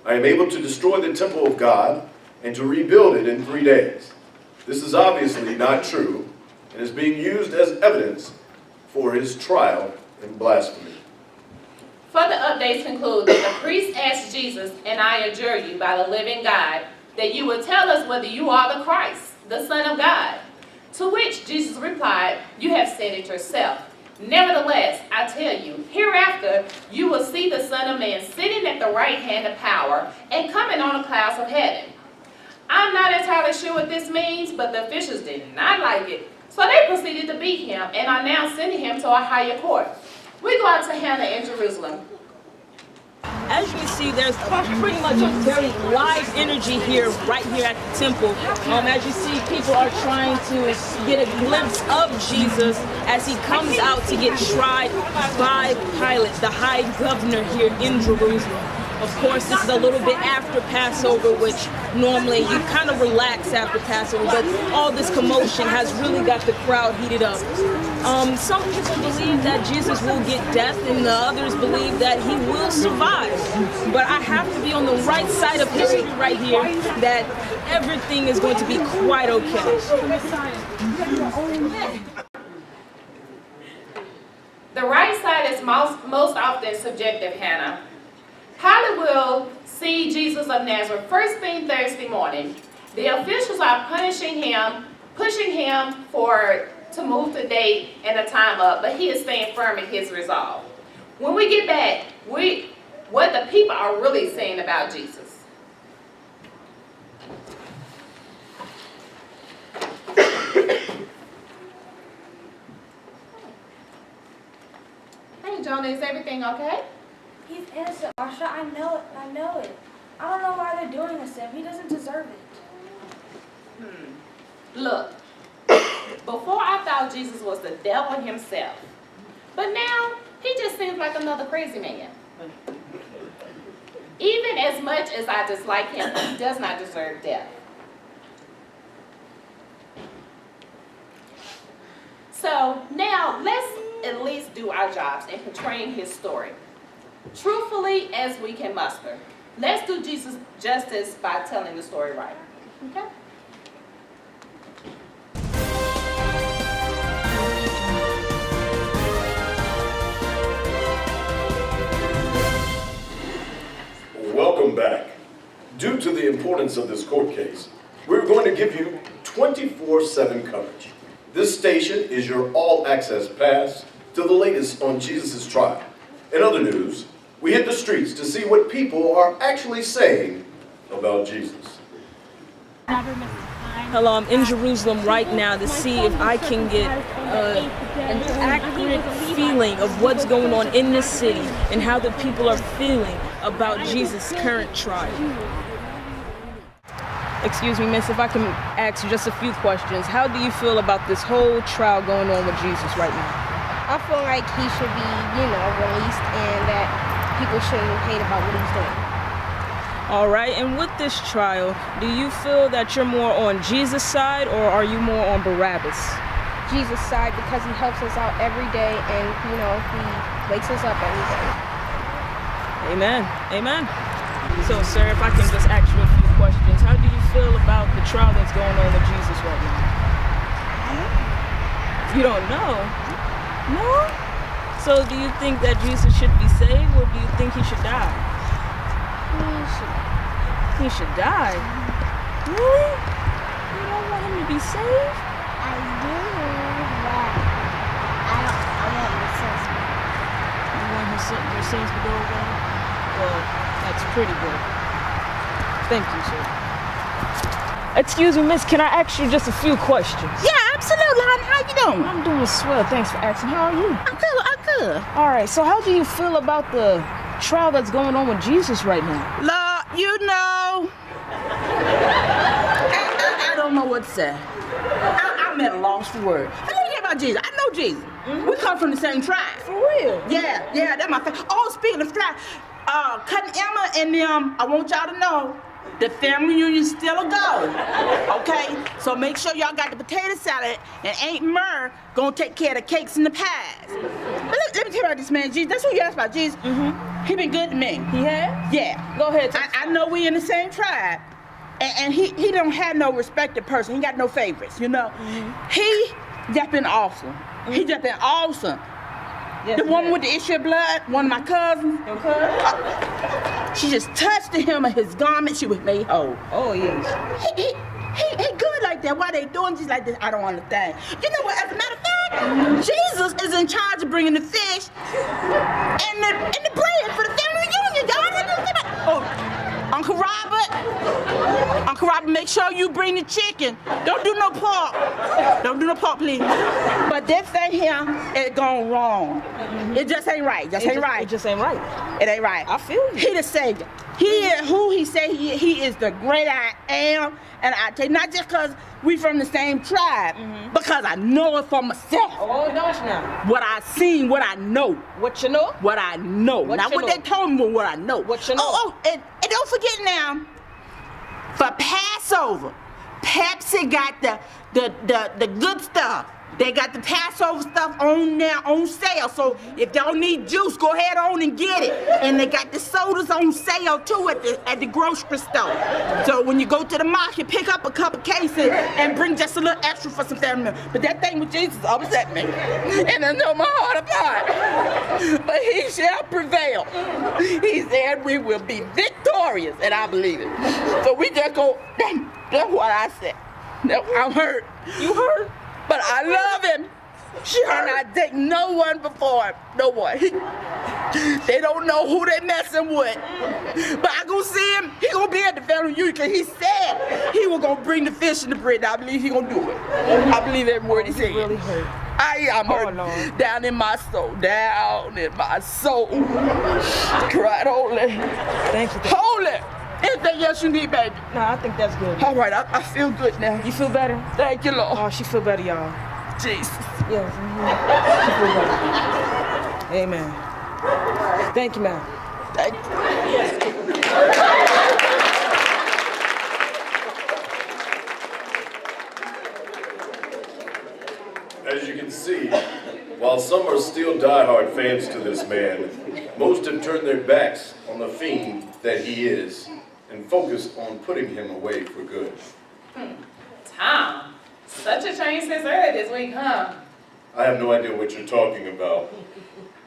I am able to destroy the temple of God and to rebuild it in 3 days. This is obviously not true and is being used as evidence for his trial in blasphemy. Further updates conclude that the priest asked Jesus, "And I adjure you by the living God, that you will tell us whether you are the Christ, the Son of God. To which Jesus replied, you have said it yourself. Nevertheless, I tell you, hereafter you will see the Son of Man sitting at the right hand of power and coming on the clouds of heaven. I'm not entirely sure what this means, but the officials did not like it. So they proceeded to beat him and are now sending him to a higher court. We go out to Hannah in Jerusalem. As you can see, there's pretty much a very live energy here, right here at the temple. As you see, people are trying to get a glimpse of Jesus as he comes out to get tried by Pilate, the high governor here in Jerusalem. Of course, this is a little bit after Passover, which normally you kind of relax after Passover, but all this commotion has really got the crowd heated up. Some people believe that Jesus will get death, and the others believe that he will survive. But I have to be on the right side of history right here, that everything is going to be quite okay. The right side is most often subjective, Hannah. Pilate will see Jesus of Nazareth first thing Thursday morning. The officials are pushing him to move the date and the time up, but he is staying firm in his resolve. When we get back, what the people are really saying about Jesus. Hey, Jonah, is everything okay? He's innocent, Marsha. I know it. I don't know why they're doing this to him. He doesn't deserve it. Look, before I thought Jesus was the devil himself, but now he just seems like another crazy man. Even as much as I dislike him, he does not deserve death. So now let's at least do our jobs in portraying his story truthfully as we can muster. Let's do Jesus justice by telling the story right. Okay? Welcome back. Due to the importance of this court case, we're going to give you 24/7 coverage. This station is your all-access pass to the latest on Jesus' trial. In other news, we hit the streets to see what people are actually saying about Jesus. Hello, I'm in Jerusalem right now to see if I can get an accurate feeling of what's going on in this city and how the people are feeling about Jesus' current trial. Excuse me, miss, if I can ask you just a few questions. How do you feel about this whole trial going on with Jesus right now? I feel like he should be, released, and that people shouldn't hate about what he's doing. All right, and with this trial, do you feel that you're more on Jesus' side or are you more on Barabbas? Jesus' side, because he helps us out every day, and he wakes us up every day. Amen. Amen. So, sir, if I can just ask you a few questions, how do you feel about the trial that's going on with Jesus right now? You don't know? No? So do you think that Jesus should be saved, or do you think he should die? He should die? Really? You don't want him to be saved? I do, but I want my sins. You want your sins to go away? Well, that's pretty good. Thank you, sir. Excuse me, miss, can I ask you just a few questions? Yeah, absolutely, honey. How you doing? I'm doing swell. Thanks for asking. How are you? I'm good. All right, so how do you feel about the trial that's going on with Jesus right now? Lord, I don't know what to say. I'm at a loss for words. Hey, let me hear about Jesus. I know Jesus. We come from the same tribe. For real? Yeah, that's my favorite. Oh, speaking of tribe, Cousin Emma and them, I want y'all to know, the family reunion still a go, okay? So make sure y'all got the potato salad, and Aunt Myrrh gonna take care of the cakes and the pies. But let me tell you about this man, Jesus. That's who you asked about, Jesus. He been good to me. He has? Yeah. Go ahead. I know we in the same tribe, and he don't have no respected person. He got no favorites, He just been awesome. He just been awesome. Yes, the woman with the issue of blood, one of my cousins. Your cousin? She just touched the hem of his garment. She was made whole. Oh, yes. He good like that. Why they doing just like this? I don't understand. You know what? As a matter of fact, Jesus is in charge of bringing the fish and the bread for the family reunion. Y'all understand that? Oh, Uncle Robert, make sure you bring the chicken. Don't do no pork. Don't do no pork, please. But this thing here is going wrong. It just ain't right. It just ain't right. It just ain't right. It ain't right. I feel you. He the Savior. He is who he say he is. He is the great I am. And I tell you, not just because we from the same tribe, because I know it for myself. Oh, don't you now? What I seen, what I know. What you know? What I know. What Not you what know? they told me, but what I know. What you know? Oh, and don't forget now, for Passover, Pepsi got the good stuff. They got the Passover stuff on there on sale. So if y'all need juice, go ahead on and get it. And they got the sodas on sale too at the grocery store. So when you go to the market, pick up a couple cases and bring just a little extra for some family members. But that thing with Jesus upset me. And I know my heart apart. But he shall prevail. He said we will be victorious, and I believe it. So we just go, that's what I said. I'm hurt. You hurt? But I love him. She and I date no one before him. No one. They don't know who they messing with. But I gonna see him. He gonna be at the family reunion because he said he was gonna bring the fish and the bread. I believe he gonna do it. I believe every word he said. Really hurt. I'm hurt. Lord. Down in my soul. Down in my soul. Cried holy. Thank you. Holy. Anything else you need, baby? No, I think that's good. All right, I feel good now. You feel better? Thank you, Lord. Oh, she feel better, y'all. Jesus. Yes. She feel better. Amen. Thank you, ma'am. Thank you. As you can see, while some are still diehard fans to this man, most have turned their backs on the fiend that he is and focused on putting him away for good. Tom, such a change since earlier this week, huh? I have no idea what you're talking about.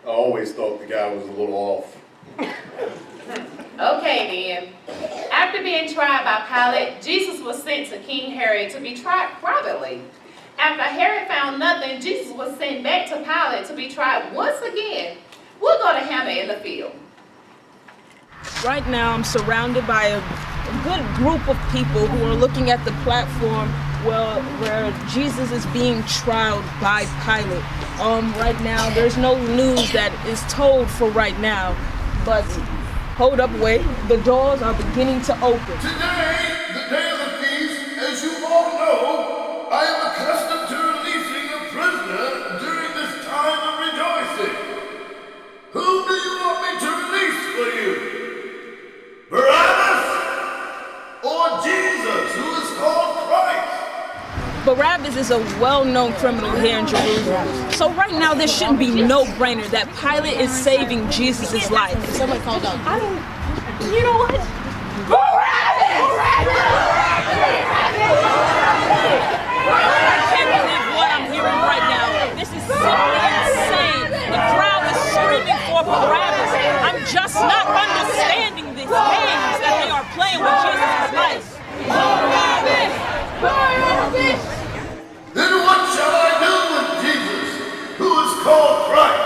I always thought the guy was a little off. Okay then. After being tried by Pilate, Jesus was sent to King Herod to be tried privately. After Herod found nothing, Jesus was sent back to Pilate to be tried once again. We'll go to Hannah in the field. Right now, I'm surrounded by a good group of people who are looking at the platform where Jesus is being tried by Pilate. Right now, there's no news that is told for right now, but hold up, wait. The doors are beginning to open. Today, the day of the feast, as you all know, I am accustomed to releasing a prisoner during this time of rejoicing. Whom do you want me to release for you? Barabbas or Jesus, who is called Christ? Barabbas is a well-known criminal here in Jerusalem. So right now, there shouldn't be no brainer that Pilate is saving Jesus' life. Someone called out. You know what? I can't believe what I'm hearing right now. This is simply insane. The crowd is screaming for Barabbas. I'm just not understanding these games that they are playing with Jesus' life. Then what shall I do with Jesus, who is called Christ?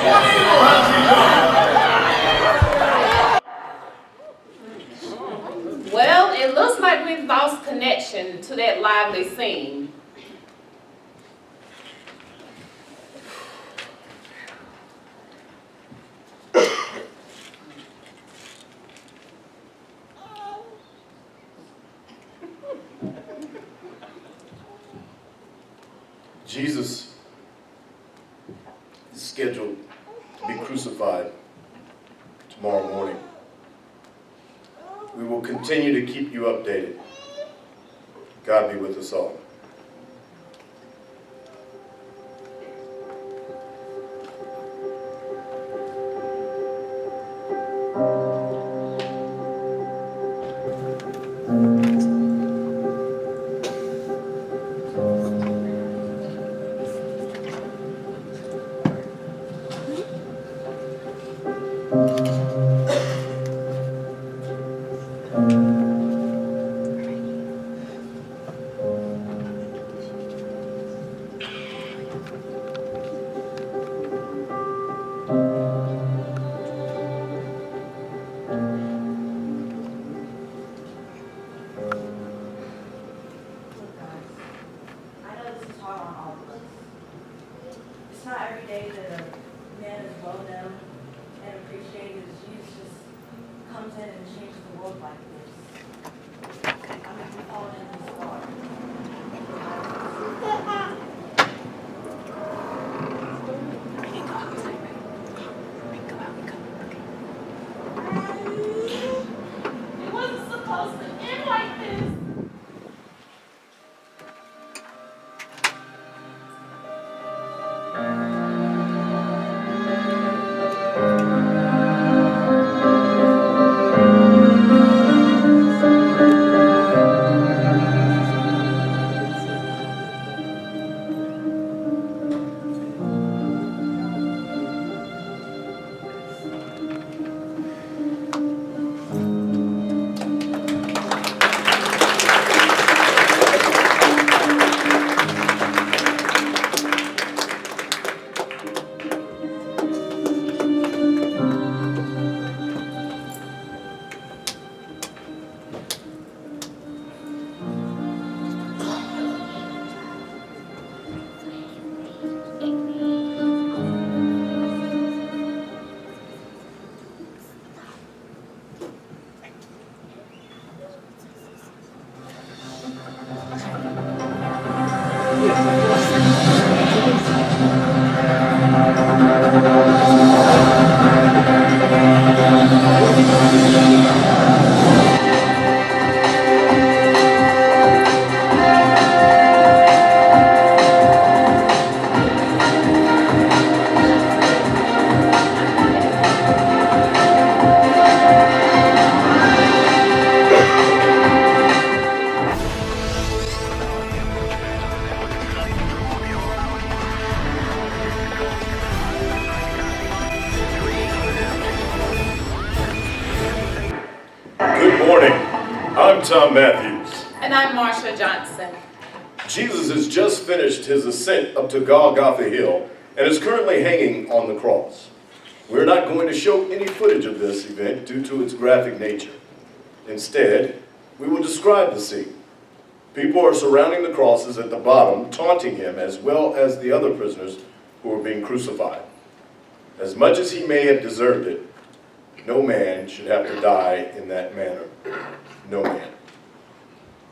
What evil has he done? Well, it looks like we've lost connection to that lively scene. Jesus is scheduled to be crucified tomorrow morning. We will continue to keep you updated. God be with us all. Look, guys, I know this is hard on all of us. It's not every day that a man as well known and appreciated as Jesus comes in and changes the world like this. I mean, we fall in this far. It wasn't supposed to end like this. Good morning. I'm Tom Matthews. And I'm Marsha Johnson. Jesus has just finished his ascent up to Golgotha Hill and is currently hanging on the cross. We're not going to show any footage of this event due to its graphic nature. Instead, we will describe the scene. People are surrounding the crosses at the bottom, taunting him as well as the other prisoners who are being crucified. As much as he may have deserved it, no man should have to die in that manner. No man.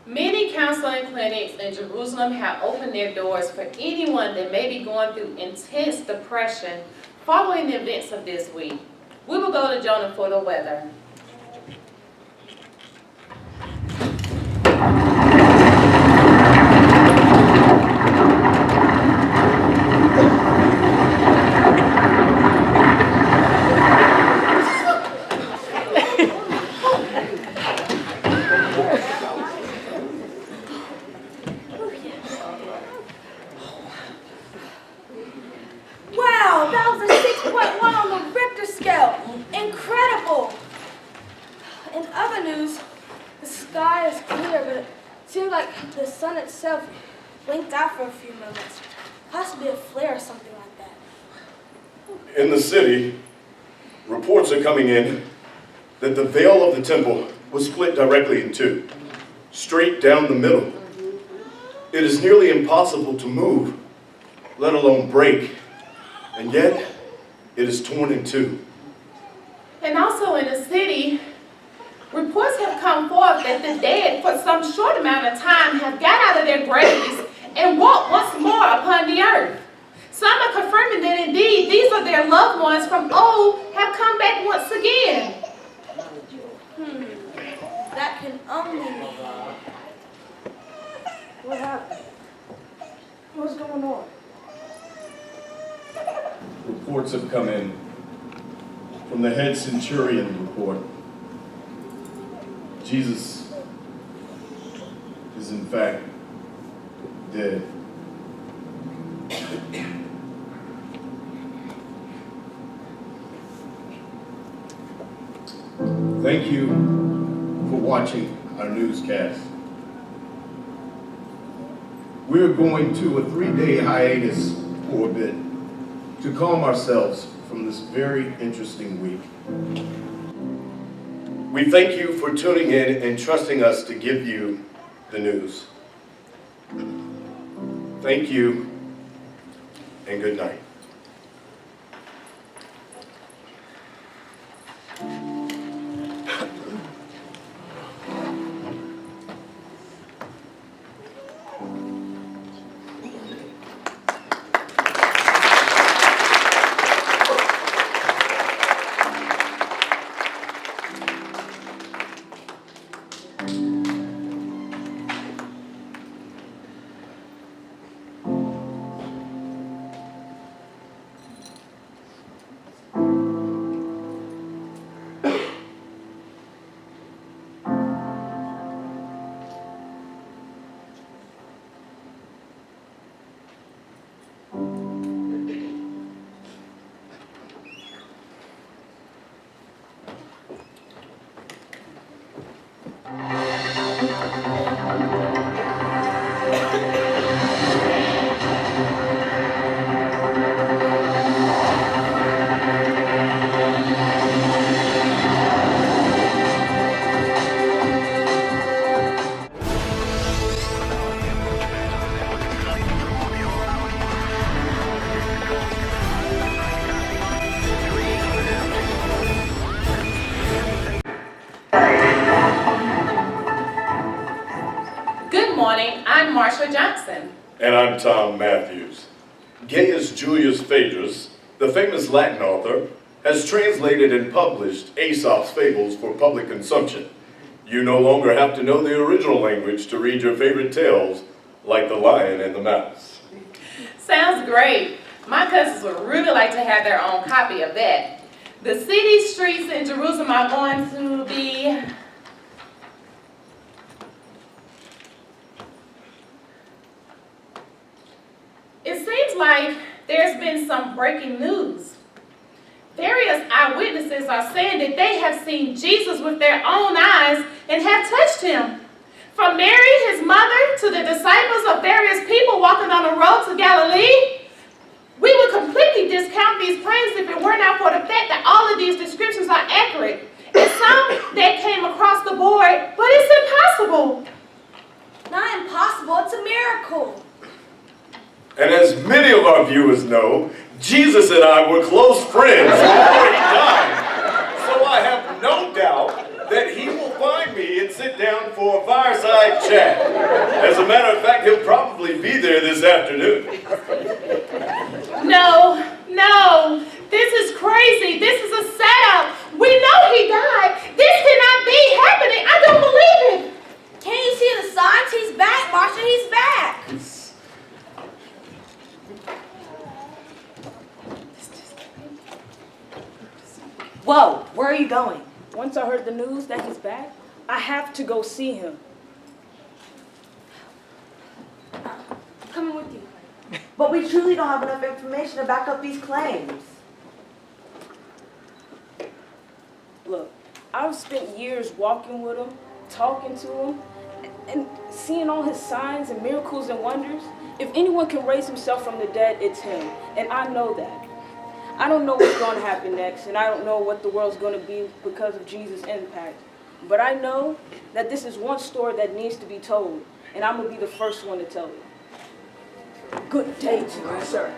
Many counseling clinics in Jerusalem have opened their doors for anyone that may be going through intense depression following the events of this week. We will go to Jonah for the weather. Wow, that was a 6.1 on the Richter scale. Incredible. In other news, the sky is clear, but it seems like the sun itself blinked out for a few moments. Possibly a flare or something like that. In the city, reports are coming in that the veil of the temple was split directly in two, straight down the middle. It is nearly impossible to move, let alone break, and yet it is torn in two. And also in the city, reports have come forth that the dead, for some short amount of time, have got out of their graves and walked once more upon the earth. Some are confirming that indeed these are their loved ones from old have come back once again. That can only mean. What happened? What's going on? Reports have come in from the head centurion report. Jesus is in fact dead. Thank you for watching our newscast. We're going to a 3-day hiatus for a bit to calm ourselves from this very interesting week. We thank you for tuning in and trusting us to give you the news. Thank you and good night. Good morning, I'm Marsha Johnson. And I'm Tom Matthews. Gaius Julius Phaedrus, the famous Latin author, has translated and published Aesop's fables for public consumption. You no longer have to know the original language to read your favorite tales, like The Lion and the Mouse. Sounds great. My cousins would really like to have their own copy of that. The city streets in Jerusalem are going to be... It seems like there's been some breaking news. Various eyewitnesses are saying that they have seen Jesus with their own eyes and have touched him. From Mary, his mother, to the disciples of various people walking on the road to Galilee, we would completely discount these claims if it were not for the fact that all of these descriptions are accurate. And some that came across the board, but it's impossible. Not impossible, it's a miracle. And as many of our viewers know, Jesus and I were close friends before he died. So I have no doubt that he will find me and sit down for a fireside chat. As a matter of fact, he'll probably be there this afternoon. No, this is crazy. This is a setup. We know he died. This cannot be happening. I don't believe it. Can't you see the signs? He's back, Marsha, he's back. Whoa, where are you going? Once I heard the news that he's back, I have to go see him. I'm coming with you. But we truly don't have enough information to back up these claims. Look, I've spent years walking with him, talking to him, and seeing all his signs and miracles and wonders. If anyone can raise himself from the dead, it's him. And I know that. I don't know what's going to happen next, and I don't know what the world's going to be because of Jesus' impact. But I know that this is one story that needs to be told, and I'm going to be the first one to tell it. Good day to you, sir.